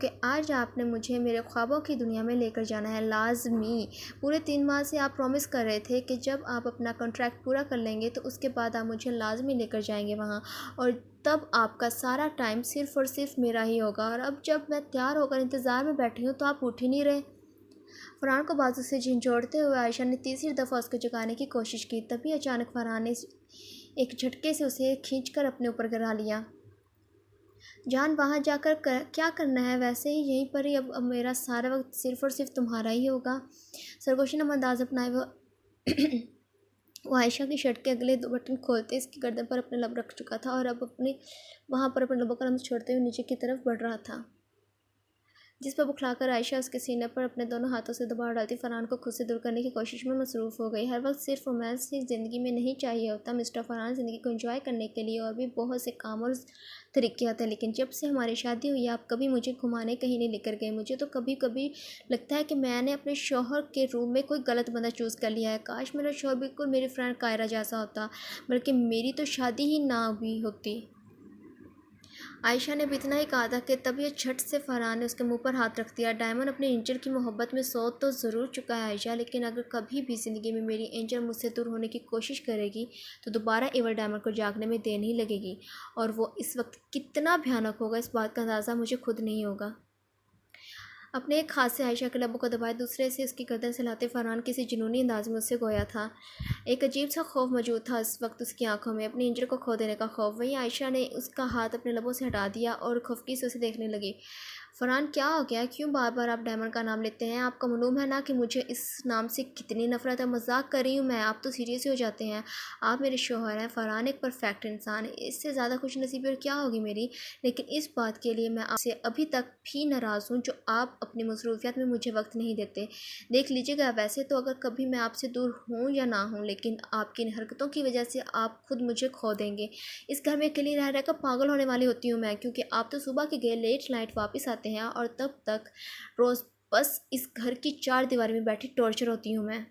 कि आज आपने मुझे मेरे ख्वाबों की दुनिया में लेकर जाना है लाज़मी। पूरे 3 माह से आप प्रॉमिस कर रहे थे कि जब आप अपना कॉन्ट्रैक्ट पूरा कर लेंगे तो उसके बाद आप मुझे लाज़मी लेकर जाएंगे वहाँ, और तब आपका सारा टाइम सिर्फ़ और सिर्फ मेरा ही होगा। और अब जब मैं तैयार होकर इंतज़ार में बैठी हूँ तो आप उठ ही नहीं रहे। फ़रहान को बाजू से झंझोड़ते हुए आयशा ने तीसरी दफ़ा उसको जगाने की कोशिश की। तभी अचानक फ़रहान ने एक झटके से उसे खींचकर अपने ऊपर गिरा लिया। जान, वहाँ जाकर क्या करना है? वैसे ही यहीं पर ही अब मेरा सारा वक्त सिर्फ़ और सिर्फ तुम्हारा ही होगा। सरगोशीनुमा अंदाज़ अपनाए वो आयशा की शर्ट के अगले 2 बटन खोलते इसकी गर्दन पर अपने लब रख चुका था और अब वहाँ पर अपने लबों का रम्स छोड़ते हुए नीचे की तरफ बढ़ रहा था, जिस पर बुखलाकर आयशा उसके सीने पर अपने दोनों हाथों से दबाव डालती फ़रहान को खुद से दूर करने की कोशिश में मसरूफ़ हो गई। हर वक्त सिर्फ रोमांस ही ज़िंदगी में नहीं चाहिए होता मिस्टर फ़रहान। ज़िंदगी को एंजॉय करने के लिए और भी बहुत से काम और तरीके होते हैं, लेकिन जब से हमारी शादी हुई आप कभी मुझे घुमाने कहीं नहीं लेकर गए। मुझे तो कभी कभी लगता है कि मैंने अपने शौहर के रूम में कोई गलत बंदा चूज़ कर लिया है। काश मेरा शौहर बिल्कुल मेरी फ्रेंड कायरा जैसा होता, बल्कि मेरी तो शादी ही ना हुई होती। आयशा ने भी इतना ही कहा था कि तभी झट से फ़रहान ने उसके मुंह पर हाथ रख दिया। डायमंड अपने एंजल की मोहब्बत में सो तो ज़रूर चुका है आयशा, लेकिन अगर कभी भी ज़िंदगी में मेरी एंजल मुझसे दूर होने की कोशिश करेगी तो दोबारा एवर डायमंड को जागने में देर नहीं लगेगी। और वो इस वक्त कितना भयानक होगा इस बात का अंदाज़ा मुझे खुद नहीं होगा। अपने एक हाथ से आयशा के लबों को दबाए दूसरे से उसकी गर्दन सहलाते फ़रहान किसी जुनूनी अंदाज में उससे गोया था। एक अजीब सा खौफ मौजूद था इस वक्त उसकी आंखों में, अपनी इंजर को खो देने का खौफ। वहीं आयशा ने उसका हाथ अपने लबों से हटा दिया और खफकी से उसे देखने लगी। फ़रहान, क्या हो गया? क्यों बार बार आप डायमंड का नाम लेते हैं? आपको मालूम है ना कि मुझे इस नाम से कितनी नफरत है? मजाक कर रही हूँ मैं, आप तो सीरियस ही हो जाते हैं। आप मेरे शौहर हैं। फ़रहान एक परफेक्ट इंसान है, इससे ज़्यादा खुश नसीबी और क्या होगी मेरी। लेकिन इस बात के लिए मैं आपसे अभी तक भी नाराज़ हूँ जो आप अपनी मसरूफियत में मुझे वक्त नहीं देते। देख लीजिएगा, वैसे तो अगर कभी मैं आपसे दूर हूँ या ना हूँ, लेकिन आपकी इन हरकतों की वजह से आप खुद मुझे खो देंगे। इस घर में अकेली रह रहकर पागल होने वाली होती हूँ मैं, क्योंकि आप तो सुबह के गए लेट नाइट वापस आते हैं और तब तक रोज़ बस इस घर की 4 दीवारी में बैठी टॉर्चर होती हूँ मैं।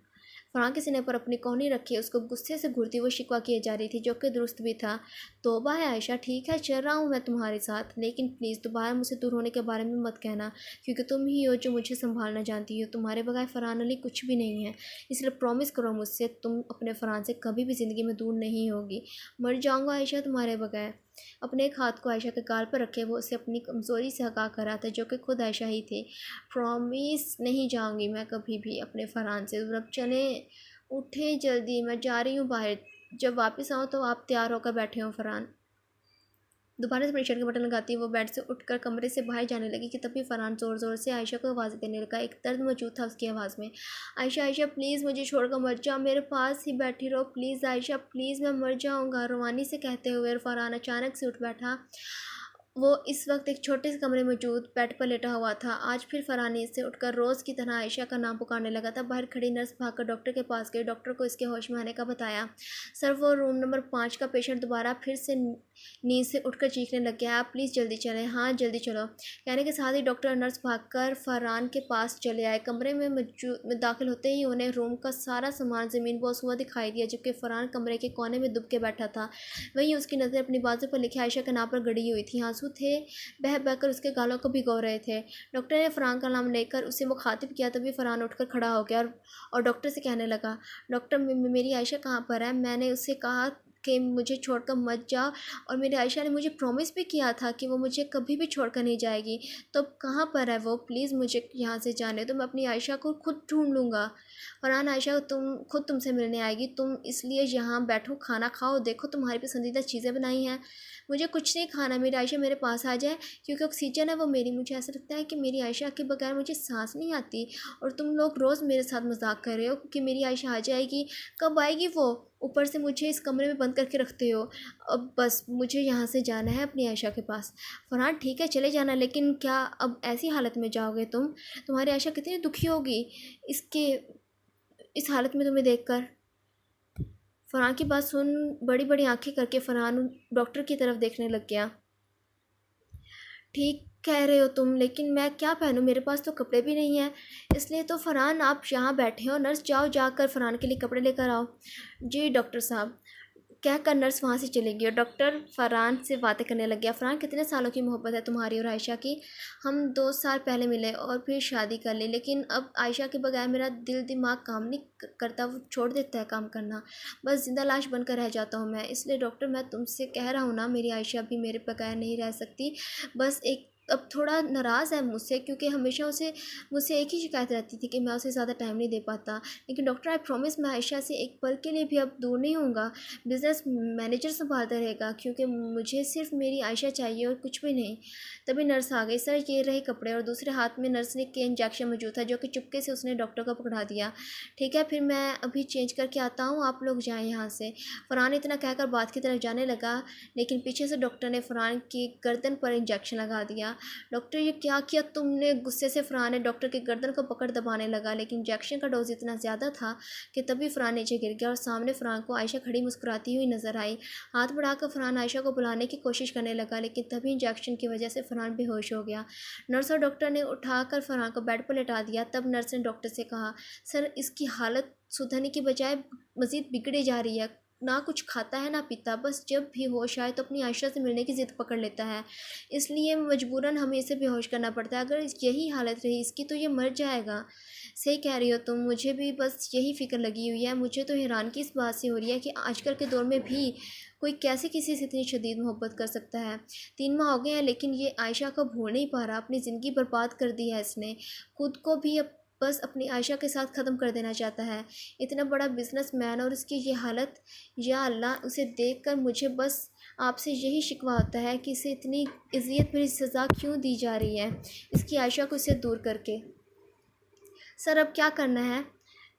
फ़रहान के सीने पर अपनी कोहनी रखी उसको गुस्से से घूरती हुई शिकवा किए जा रही थी, जो कि दुरुस्त भी था। तौबा है आयशा, ठीक है चल रहा हूँ मैं तुम्हारे साथ, लेकिन प्लीज़ दोबारा मुझसे दूर होने के बारे में मत कहना, क्योंकि तुम ही हो जो मुझे संभालना जानती हो। तुम्हारे बगैर फ़रहान अली कुछ भी नहीं है, इसलिए प्रॉमिस करो मुझसे तुम अपने फ़रहान से कभी भी ज़िंदगी में दूर नहीं होगी। मर जाऊँगा आयशा तुम्हारे बगैर। अपने एक हाथ को आयशा के गाल पर रखे वो उसे अपनी कमज़ोरी से हका कर रहा था, जो कि खुद आयशा ही थी। प्रॉमिस, नहीं जाऊँगी मैं कभी भी अपने फ़रहान से। अब चले, उठे जल्दी, मैं जा रही हूँ बाहर। जब वापस आऊँ तो आप तैयार होकर बैठे हों। फ़रहान दोबारा से अपनी शर्ट का बटन लगाती वो बेड से उठकर कमरे से बाहर जाने लगी कि तभी फ़रहान ज़ोर ज़ोर से आयशा को आवाज़ देने लगा। एक दर्द मौजूद था उसकी आवाज़ में। आयशा, आयशा प्लीज़ मुझे छोड़कर मत जाओ, मेरे पास ही बैठी रहो प्लीज़ आयशा, प्लीज़ मैं मर जाऊँगा, रवानी से कहते हुए फ़रहान अचानक से उठ बैठा। वो इस वक्त एक छोटे से कमरे में मौजूद बेड पर लेटा हुआ था। आज फिर फ़रहान नींद से उठकर रोज़ की तरह आयशा का नाम पुकारने लगा था। बाहर खड़ी नर्स भागकर डॉक्टर के पास गई। डॉक्टर को इसके होश में आने का बताया। सर, वो रूम नंबर 5 का पेशेंट दोबारा फिर से नींद से उठकर चीखने लग गया। आप प्लीज़ जल्दी चलें। हाँ जल्दी चलो, कहने के साथ ही डॉक्टर और नर्स भागकर फ़रहान के पास चले आए। कमरे में दाखिल होते ही उन्हें रूम का सारा सामान ज़मीन बोस हुआ दिखाई दिया, जबकि फ़रहान कमरे के कोने में दुब के बैठा था। वहीं उसकी नज़र अपनी बाजू पर लिखे आयशा के नाम पर गड़ी हुई थी। आंसू थे, बह बहकर उसके गालों को भिगो रहे थे। डॉक्टर ने फ़रहान का नाम लेकर उसे मुखातिब किया। तभी फ़रहान उठकर खड़ा हो गया और डॉक्टर से कहने लगा, डॉक्टर मेरी आयशा कहाँ पर है? मैंने उससे कहा कि मुझे छोड़कर मत जाओ, और मेरी आयशा ने मुझे प्रॉमिस भी किया था कि वो मुझे कभी भी छोड़कर नहीं जाएगी। तो कहाँ पर है वो? प्लीज़ मुझे यहाँ से जाने दो, मैं अपनी आयशा को खुद ढूंढ लूँगा। फ़रहान, आयशा खुद तुमसे मिलने आएगी, तुम इसलिए यहाँ बैठो, खाना खाओ, देखो तुम्हारी पसंदीदा चीज़ें बनाई हैं। मुझे कुछ नहीं खाना, मेरी आयशा मेरे पास आ जाए, क्योंकि ऑक्सीजन है वो मेरी। मुझे ऐसा लगता है कि मेरी आयशा के बगैर मुझे सांस नहीं आती, और तुम लोग रोज़ मेरे साथ मजाक कर रहे हो कि मेरी आयशा आ जाएगी। कब आएगी वो? ऊपर से मुझे इस कमरे में बंद करके रखते हो। अब बस मुझे यहाँ से जाना है अपनी आयशा के पास। फ़रहान, ठीक है चले जाना, लेकिन क्या अब ऐसी हालत में जाओगे तुम? तुम्हारी आयशा कितनी दुखी होगी इसके इस हालत में तुम्हें देखकर। फ़रहान की बात सुन बड़ी बड़ी आंखें करके फ़रहान डॉक्टर की तरफ देखने लग गया। ठीक कह रहे हो तुम, लेकिन मैं क्या पहनूं? मेरे पास तो कपड़े भी नहीं हैं। इसलिए तो फ़रहान आप यहाँ बैठे हो, नर्स जाओ जाकर फ़रहान के लिए कपड़े लेकर आओ। जी डॉक्टर साहब। कहकर नर्स वहाँ से चली गई और डॉक्टर फ़रहान से बातें करने लग गया। फ़रहान, कितने सालों की मोहब्बत है तुम्हारी और आयशा की? हम 2 साल पहले मिले और फिर शादी कर ली, लेकिन अब आयशा के बगैर मेरा दिल दिमाग काम नहीं करता, वो छोड़ देता है काम करना। बस ज़िंदा लाश बनकर रह जाता हूँ मैं। इसलिए डॉक्टर, मैं तुमसे कह रहा हूँ ना, मेरी आयशा भी मेरे बगैर नहीं रह सकती। बस एक अब थोड़ा नाराज़ है मुझसे, क्योंकि हमेशा उसे मुझसे एक ही शिकायत रहती थी कि मैं उसे ज़्यादा टाइम नहीं दे पाता। लेकिन डॉक्टर, आई प्रॉमिस, मैं आयशा से एक पल के लिए भी अब दूर नहीं होऊंगा। बिज़नेस मैनेजर संभालता रहेगा, क्योंकि मुझे सिर्फ मेरी आयशा चाहिए और कुछ भी नहीं। तभी नर्स आ गई। सर, ये रहे कपड़े। और दूसरे हाथ में नर्स ने के इंजेक्शन मौजूद था, जो कि चुपके से उसने डॉक्टर को पकड़ा दिया। ठीक है, फिर मैं अभी चेंज करके आता हूँ, आप लोग जाएँ यहाँ से। फ़रहान इतना कहकर बात की तरफ जाने लगा, लेकिन पीछे से डॉक्टर ने फ़रहान की गर्दन पर इंजेक्शन लगा दिया। डॉक्टर, ये क्या किया तुमने? गुस्से से फ़रहान ने डॉक्टर की गर्दन को पकड़ दबाने लगा, लेकिन इंजेक्शन का डोज इतना ज़्यादा था कि तभी फ़रहान नीचे गिर गया और सामने फ़रहान को आयशा खड़ी मुस्कुराती हुई नजर आई। हाथ बढ़ाकर फ़रहान आयशा को बुलाने की कोशिश करने लगा, लेकिन तभी इंजेक्शन की वजह से फ़रहान बेहोश हो गया। नर्स और डॉक्टर ने उठाकर फ़रहान को बेड पर लेटा दिया। तब नर्स ने डॉक्टर से कहा, सर, इसकी हालत सुधरने की बजाय मज़ीद बिगड़े जा रही है। ना कुछ खाता है ना पीता, बस जब भी होश आए तो अपनी आयशा से मिलने की ज़िद पकड़ लेता है। इसलिए मजबूरन हमें इसे बेहोश करना पड़ता है। अगर यही हालत रही इसकी तो ये मर जाएगा। सही कह रही हो तुम, मुझे भी बस यही फ़िक्र लगी हुई है। मुझे तो हैरानगी इस बात से हो रही है कि आजकल के दौर में भी कोई कैसे किसी से इतनी शदीद मोहब्बत कर सकता है। 3 माह हो गए हैं, लेकिन ये आयशा को भूल नहीं पा रहा। अपनी ज़िंदगी बर्बाद कर दी है इसने। खुद को भी अब बस अपनी आयशा के साथ ख़त्म कर देना चाहता है। इतना बड़ा बिजनेसमैन और उसकी ये हालत, या अल्लाह, उसे देखकर मुझे बस आपसे यही शिकवा होता है कि इसे इतनी इज़्ज़त भरी सज़ा क्यों दी जा रही है, इसकी आयशा को इससे दूर करके। सर, अब क्या करना है?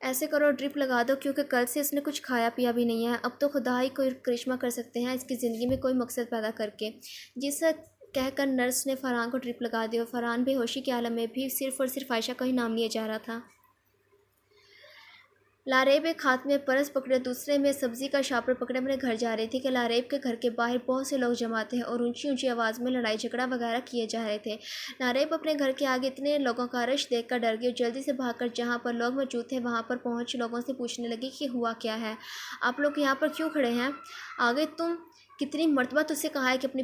ऐसे करो, ड्रिप लगा दो, क्योंकि कल से इसने कुछ खाया पिया भी नहीं है। अब तो खुदा ही कोई करिश्मा कर सकते हैं इसकी ज़िंदगी में कोई मकसद पैदा करके। जिसे कहकर नर्स ने फ़रहान को ड्रिप लगा दी और फ़रहान बेहोशी के आलम में भी सिर्फ़ और सिर्फ आयशा का ही नाम लिया जा रहा था। लारेब एक हाथ में परस पकड़े, दूसरे में सब्जी का शापर पकड़े अपने घर जा रही थी कि लारेब के घर के बाहर बहुत से लोग जमा थे और ऊंची ऊंची आवाज़ में लड़ाई झगड़ा वगैरह किए जा रहे थे। लारेब अपने घर के आगे इतने लोगों का रश देखकर डर गई और जल्दी से भागकर जहाँ पर लोग मौजूद थे वहाँ पर पहुँच लोगों से पूछने लगी कि हुआ क्या है, आप लोग यहाँ पर क्यों खड़े हैं? आगे तुम कितनी मर्तबा तुझसे कहा है कि अपनी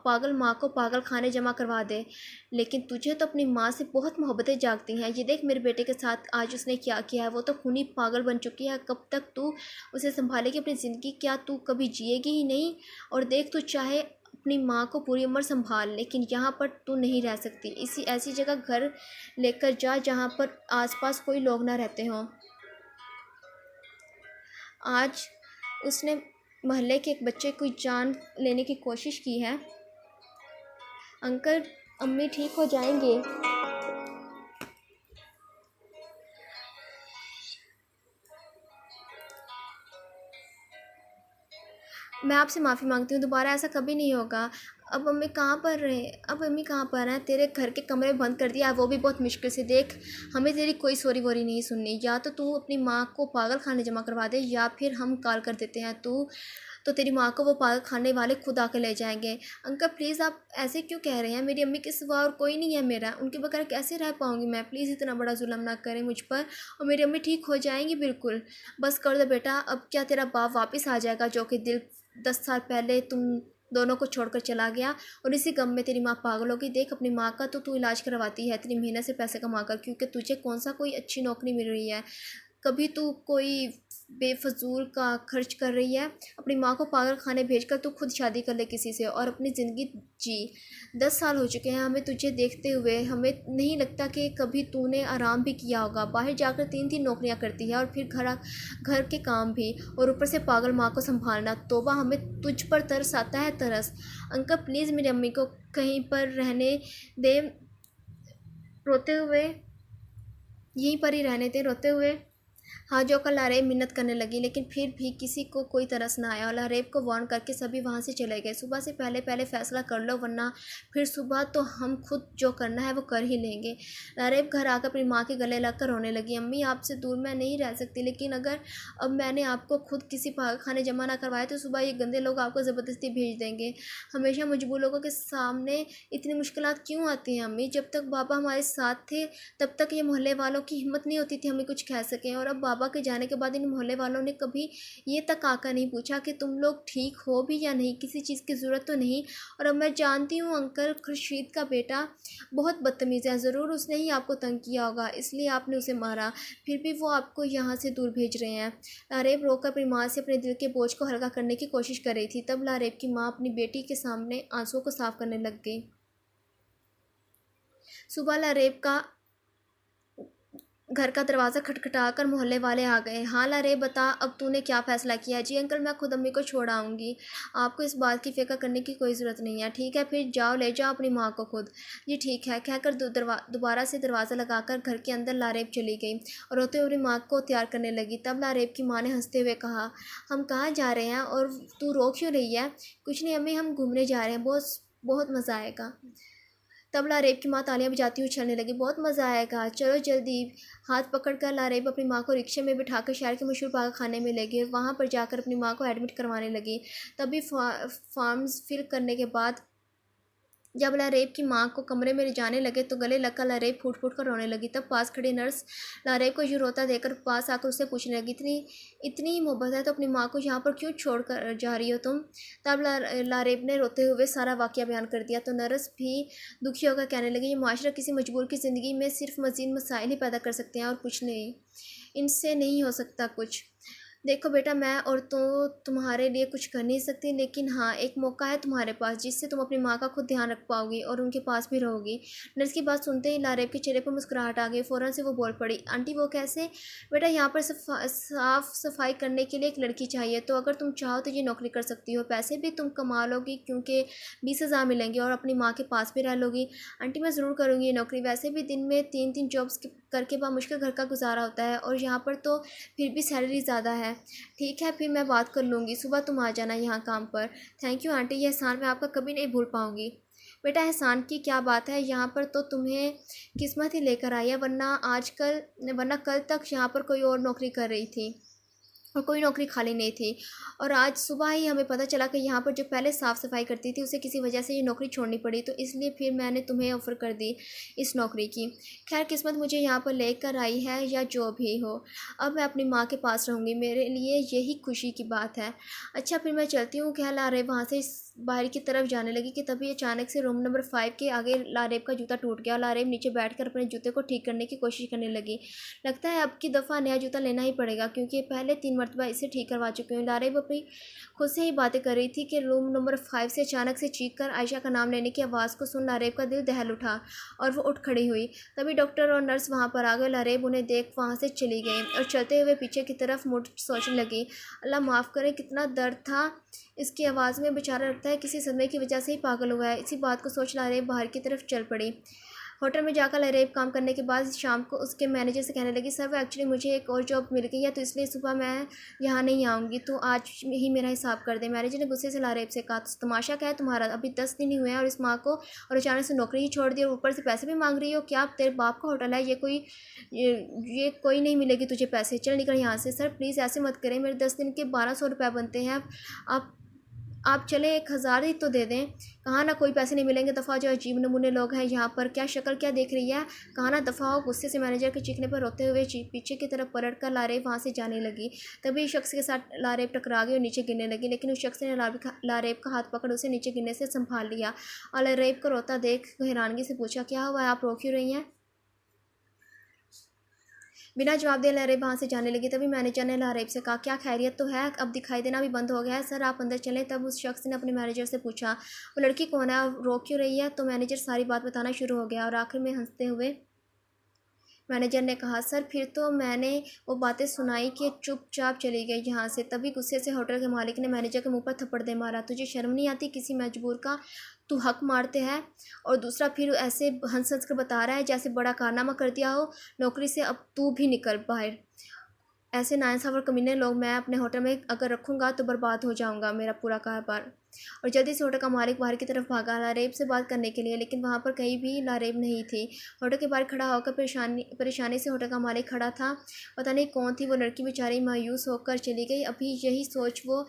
पागल माँ को पागल खाने जमा करवा दे, लेकिन तुझे तो अपनी माँ से बहुत मोहब्बतें जागती हैं। ये देख मेरे बेटे के साथ आज उसने क्या किया है, वो तो खूनी पागल बन चुकी है। कब तक तू उसे संभालेगी अपनी ज़िंदगी? क्या तू कभी जिएगी ही नहीं? और देख, तू चाहे अपनी माँ को पूरी उम्र संभाल, लेकिन यहाँ पर तू नहीं रह सकती। इसी ऐसी जगह घर लेकर जा जहाँ पर आसपास कोई लोग ना रहते हों। आज उसने मोहल्ले के एक बच्चे की जान लेने की कोशिश की है। अंकल, अम्मी ठीक हो जाएंगे? मैं आपसे माफ़ी मांगती हूँ, दोबारा ऐसा कभी नहीं होगा। अब अम्मी कहाँ पर रहे? अब अम्मी कहाँ पर हैं? तेरे घर के कमरे बंद कर दिया, वो भी बहुत मुश्किल से। देख, हमें तेरी कोई सॉरी वोरी नहीं सुननी। या तो तू अपनी माँ को पागल खाने जमा करवा दे, या फिर हम कॉल कर देते हैं। तू तो तेरी माँ को वो पागल खाने वाले खुद आके ले जाएंगे। अंकल प्लीज़, आप ऐसे क्यों कह रहे हैं? मेरी अम्मी के सिवा और कोई नहीं है मेरा, उनके बगैर कैसे रह पाऊँगी मैं? प्लीज़ इतना बड़ा जुल्म ना करें मुझ पर, और मेरी अम्मी ठीक हो जाएंगी बिल्कुल। बस कर दो बेटा। अब क्या तेरा बाप वापस आ जाएगा, जो कि 10 साल पहले तुम दोनों को छोड़कर चला गया, और इसी गम में तेरी माँ पागल होगी। देख, अपनी माँ का तो तू इलाज करवाती है इतनी मेहनत से पैसे कमाकर, क्योंकि तुझे कौन सा कोई अच्छी नौकरी मिल रही है। कभी तू कोई बेफजूल का खर्च कर रही है। अपनी माँ को पागल खाने भेजकर तू खुद शादी कर ले किसी से और अपनी ज़िंदगी जी। 10 साल हो चुके हैं हमें तुझे देखते हुए। हमें नहीं लगता कि कभी तूने आराम भी किया होगा। बाहर जाकर 3-3 नौकरियां करती है, और फिर घर के काम भी, और ऊपर से पागल माँ को संभालना। तोबा, हमें तुझ पर तरस आता है, तरस। अंकल प्लीज़ मेरी अम्मी को कहीं पर रहने दे, रोते हुए यहीं पर ही रहने दे, रोते हुए। हाँ, जो कल लारेब मिन्नत करने लगी, लेकिन फिर भी किसी को कोई तरस ना आया और लारेब को वार्न करके सभी वहाँ से चले गए। सुबह से पहले पहले फ़ैसला कर लो, वरना फिर सुबह तो हम खुद जो करना है वो कर ही लेंगे। लारेब घर आकर अपनी माँ के गले लगकर रोने लगी। अम्मी, आपसे दूर मैं नहीं रह सकती, लेकिन अगर अब मैंने आपको खुद किसी पागल खाने जमा ना करवाया तो सुबह ये गंदे लोग आपको ज़बरदस्ती भेज देंगे। हमेशा मजबूर लोगों के सामने इतनी मुश्किलात क्यों आती हैं अम्मी? जब तक बाबा हमारे साथ थे तब तक ये मोहल्ले वालों की हिम्मत नहीं होती थी हमें कुछ कह सकें, और अब बाबा के जाने के बाद इन मोहल्ले वालों ने कभी ये तक आकर नहीं पूछा कि तुम लोग ठीक हो भी या नहीं, किसी चीज़ की ज़रूरत तो नहीं। और अब मैं जानती हूँ अंकल खुर्शीद का बेटा बहुत बदतमीज़ है, ज़रूर उसने ही आपको तंग किया होगा, इसलिए आपने उसे मारा। फिर भी वो आपको यहाँ से दूर भेज रहे हैं। लारेब रोकर अपनी माँ से अपने दिल के बोझ को हल्का करने की कोशिश कर रही थी। तब लारेब की माँ अपनी बेटी के सामने आंसुओं को साफ करने लग गई। सुबह लारेब का घर का दरवाज़ा खटखटाकर मोहल्ले वाले आ गए। हाँ लारेब, बता अब तूने क्या फ़ैसला किया? जी अंकल, मैं खुद अम्मी को छोड़ आऊँगी, आपको इस बात की फ़िक्र करने की कोई ज़रूरत नहीं है। ठीक है, फिर जाओ, ले जाओ अपनी माँ को खुद। जी ठीक है, कहकर दोबारा से दरवाज़ा लगाकर घर के अंदर लारेब चली गई और रोते हुए अपनी माँ को तैयार करने लगी। तब लारेब की माँ ने हंसते हुए कहा, हम कहाँ जा रहे हैं और तू रो क्यों रही है? कुछ नहीं अम्मी, हम घूमने जा रहे हैं, बहुत बहुत मज़ा आएगा। तब लारेब की माँ तालियां बजाती हुई उछलने लगी। बहुत मज़ा आएगा, चलो जल्दी। हाथ पकड़कर लारेब अपनी माँ को रिक्शे में बिठाकर शहर के मशहूर पागलखाने में ले गई। वहाँ पर जाकर अपनी माँ को एडमिट करवाने लगी। तभी फॉर्म्स फिल करने के बाद जब लारेब की माँ को कमरे में ले जाने लगे तो गले लगकर लारेब फूट फूट कर रोने लगी। तब पास खड़ी नर्स लारेब को यूँ रोता देखकर पास आकर उससे पूछने लगी, इतनी इतनी ही मोहब्बत है तो अपनी माँ को यहाँ पर क्यों छोड़ कर जा रही हो तुम? तब लारेब ने रोते हुए सारा वाक़या बयान कर दिया। तो नर्स भी दुखी होकर कहने लगी, ये माशरा किसी मजबूर की ज़िंदगी में सिर्फ मज़ीद मसाइल ही पैदा कर सकते हैं और कुछ नहीं, इनसे नहीं हो सकता कुछ। देखो बेटा, मैं और तो तुम्हारे लिए कुछ कर नहीं सकती, लेकिन हाँ एक मौका है तुम्हारे पास जिससे तुम अपनी माँ का खुद ध्यान रख पाओगी और उनके पास भी रहोगी। नर्स की बात सुनते ही लारेब के चेहरे पर मुस्कुराहट आ गई। फ़ौरन से वो बोल पड़ी, आंटी वो कैसे? बेटा यहाँ पर साफ़ सफाई करने के लिए एक लड़की चाहिए, तो अगर तुम चाहो तो ये नौकरी कर सकती हो, पैसे भी तुम कमा लोगी क्योंकि 20,000 मिलेंगे और अपनी माँ के पास भी रह लोगी। आंटी मैं ज़रूर करूँगी ये नौकरी, वैसे भी दिन में 3-3 जॉब्स करके मुश्किल घर का गुजारा होता है और यहाँ पर तो फिर भी सैलरी ज़्यादा है। ठीक है, फिर मैं बात कर लूँगी, सुबह तुम आ जाना यहाँ काम पर। थैंक यू आंटी, ये एहसान मैं आपका कभी नहीं भूल पाऊँगी। बेटा एहसान की क्या बात है, यहाँ पर तो तुम्हें किस्मत ही लेकर आई है, वरना कल तक यहाँ पर कोई और नौकरी कर रही थी और कोई नौकरी खाली नहीं थी। और आज सुबह ही हमें पता चला कि यहाँ पर जो पहले साफ़ सफाई करती थी उसे किसी वजह से ये नौकरी छोड़नी पड़ी, तो इसलिए फिर मैंने तुम्हें ऑफ़र कर दी इस नौकरी की। खैर किस्मत मुझे यहाँ पर लेकर आई है या जो भी हो, अब मैं अपनी माँ के पास रहूँगी, मेरे लिए यही खुशी की बात है। अच्छा फिर मैं चलती हूँ। ख्याल लारेब वहाँ से बाहर की तरफ जाने लगी कि तभी अचानक से रूम नंबर 5 के आगे लारेब का जूता टूट गया। लारेब नीचे बैठकर अपने जूते को ठीक करने की कोशिश करने लगी। लगता है अब की दफ़ा नया जूता लेना ही पड़ेगा क्योंकि पहले 3 मरतबा इसे ठीक करवा चुकी हूँ। लारेब अपनी खुद से ही बातें कर रही थी कि रूम नंबर 5 से अचानक से चीख कर आयशा का नाम लेने की आवाज़ को सुन लारेब का दिल दहल उठा और वो उठ खड़ी हुई। तभी डॉक्टर और नर्स वहाँ पर आ गए। लारेब उन्हें देख वहाँ से चली गई और चलते हुए पीछे की तरफ मुड़ सोचने लगी, अल्लाह माफ़ करे, कितना दर्द था इसकी आवाज़ में, बेचारा लगता है किसी सदमे की वजह से ही पागल हुआ है। इसी बात को सोच लारेब बाहर की तरफ चल पड़ी। होटल में जाकर लारेब काम करने के बाद शाम को उसके मैनेजर से कहने लगी, सर वो एक्चुअली मुझे एक और जॉब मिल गई है तो इसलिए सुबह मैं यहाँ नहीं आऊँगी, तो आज ही मेरा हिसाब कर दे। मैनेजर ने गुस्से से लारेब से कहा, तमाशा क्या है तुम्हारा, अभी 10 दिन ही हुए हैं और इस माँ को और अचानक से नौकरी ही छोड़ दी और ऊपर से पैसे भी मांग रही हो, क्या तेरे बाप का होटल है, ये कोई नहीं मिलेगी तुझे पैसे, चल निकल यहाँ से। सर प्लीज़ ऐसे मत करें, मेरे 10 दिन के 1200 रुपये बनते हैं, आप चले 1,000 ही तो दे दें। कहाँ ना कोई पैसे नहीं मिलेंगे, दफ़ा जो अजीब नमूने लोग हैं यहाँ पर, क्या शक्ल क्या देख रही है, कहाँ ना दफ़ा हो। गुस्से से मैनेजर के चीखने पर रोते हुए पीछे की तरफ पलट कर लारेब वहाँ से जाने लगी। तभी इस शख्स के साथ लारेब टकरा गई और नीचे गिरने लगी, लेकिन उस शख्स ने लारेब का हाथ पकड़ उसे नीचे गिरने से संभाल लिया और लारेब को रोता देख हैरानगी से पूछा, क्या हुआ है, आप रो क्यों रही हैं? बिना जवाब दिए लारेब वहाँ से जाने लगी। तभी मैनेजर ने लारेब से कहा, क्या खैरियत तो है, अब दिखाई देना भी बंद हो गया है, सर आप अंदर चलें। तब उस शख्स ने अपने मैनेजर से पूछा, वो लड़की कौन है और रो क्यों रही है? तो मैनेजर सारी बात बताना शुरू हो गया और आखिर में हंसते हुए मैनेजर ने कहा, सर फिर तो मैंने वो बातें सुनाई कि चुपचाप चली गई यहाँ से। तभी गुस्से से होटल के मालिक ने मैनेजर के मुंह पर थप्पड़ दे मारा, तुझे शर्म नहीं आती, किसी मजबूर का तू हक मारते हैं? और दूसरा फिर ऐसे हंस हंस कर बता रहा है जैसे बड़ा कारनामा कर दिया हो नौकरी से, अब तू भी निकल बाहर। ऐसे नाइंसाफ़ और कमीने लोग मैं अपने होटल में अगर रखूँगा तो बर्बाद हो जाऊँगा मेरा पूरा कारोबार। और जल्दी से होटल का मालिक बाहर की तरफ भागा लारेब से बात करने के लिए, लेकिन वहाँ पर कहीं भी लारेब नहीं थी। होटल के बाहर खड़ा होकर परेशानी से होटल का मालिक खड़ा था। पता नहीं कौन थी वो लड़की, बेचारी मायूस होकर चली गई। अभी यही सोच वो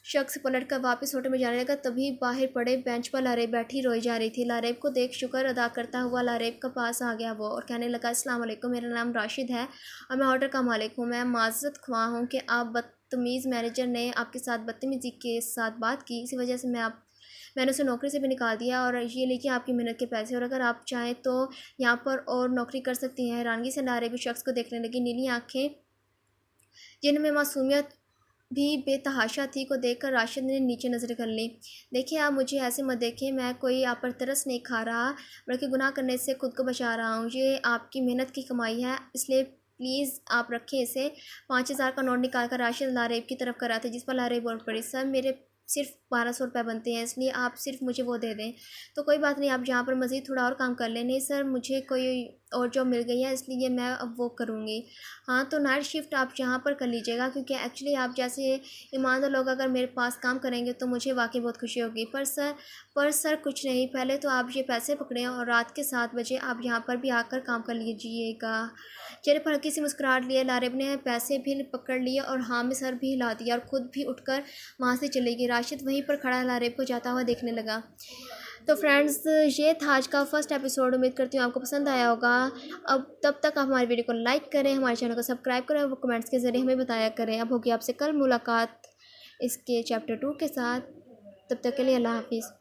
शख्स पलट कर वापस होटल में जाने लगा, तभी बाहर पड़े बेंच पर लारेब बैठी रोई जा रही थी। लारेब को देख शुक्र अदा करता हुआ लारेब के पास आ गया वो और कहने लगा, अस्सलाम वालेकुम, मेरा नाम राशिद है और मैं होटल का मालिक हूँ। मैं माज़रत ख्वाह हूँ कि आप बदतमीज़ मैनेजर ने आपके साथ बदतमीज़ी के साथ बात की, इसी वजह से मैंने उसे नौकरी से भी निकाल दिया और ये लेकिन आपकी मेहनत के पैसे, और अगर आप चाहें तो यहाँ पर और नौकरी कर सकती हैं। हैरानगी से लारेब उस शख्स को देखने लगी। नीली आँखें जिनमें मासूमियत भी बेतहाशा थी को देखकर राशिद ने नीचे नज़र कर ली। देखिए, आप मुझे ऐसे मत देखिए, मैं कोई आप पर तरस नहीं खा रहा, बल्कि गुनाह करने से खुद को बचा रहा हूँ। ये आपकी मेहनत की कमाई है, इसलिए प्लीज़ आप रखें इसे। 5,000 का नोट निकाल कर राशिद लारेब की तरफ कर रहा था, जिस पर लारेब बोल पड़ी, सर मेरे सिर्फ 1200 रुपये बनते हैं, इसलिए आप सिर्फ मुझे वो दे दें। तो कोई बात नहीं, आप जहाँ पर मज़ीद थोड़ा और काम कर लें। नहीं सर, मुझे कोई और जॉब मिल गई है, इसलिए मैं अब वो करूँगी। हाँ, तो नाइट शिफ्ट आप यहाँ पर कर लीजिएगा, क्योंकि एक्चुअली आप जैसे ईमानदार लोग अगर मेरे पास काम करेंगे तो मुझे वाकई बहुत खुशी होगी। पर सर कुछ नहीं, पहले तो आप ये पैसे पकड़ें और रात के 7 बजे आप यहाँ पर भी आकर काम कर लीजिएगा। चेहरे पर हल्की सी मुस्कुराहट लिए लारेब ने पैसे भी पकड़ लिए और हाँ में सर भी हिला दिया और ख़ुद भी उठकर वहाँ से चली गई। राशिद वहीं पर खड़ा लारेब को जाता हुआ देखने लगा। तो फ्रेंड्स, ये था आज का फर्स्ट एपिसोड। उम्मीद करती हूँ आपको पसंद आया होगा। अब तब तक आप हमारी वीडियो को लाइक करें, हमारे चैनल को सब्सक्राइब करें और कमेंट्स के ज़रिए हमें बताया करें। अब होगी आपसे कल मुलाकात इसके चैप्टर 2 के साथ। तब तक के लिए अल्लाह हाफिज़।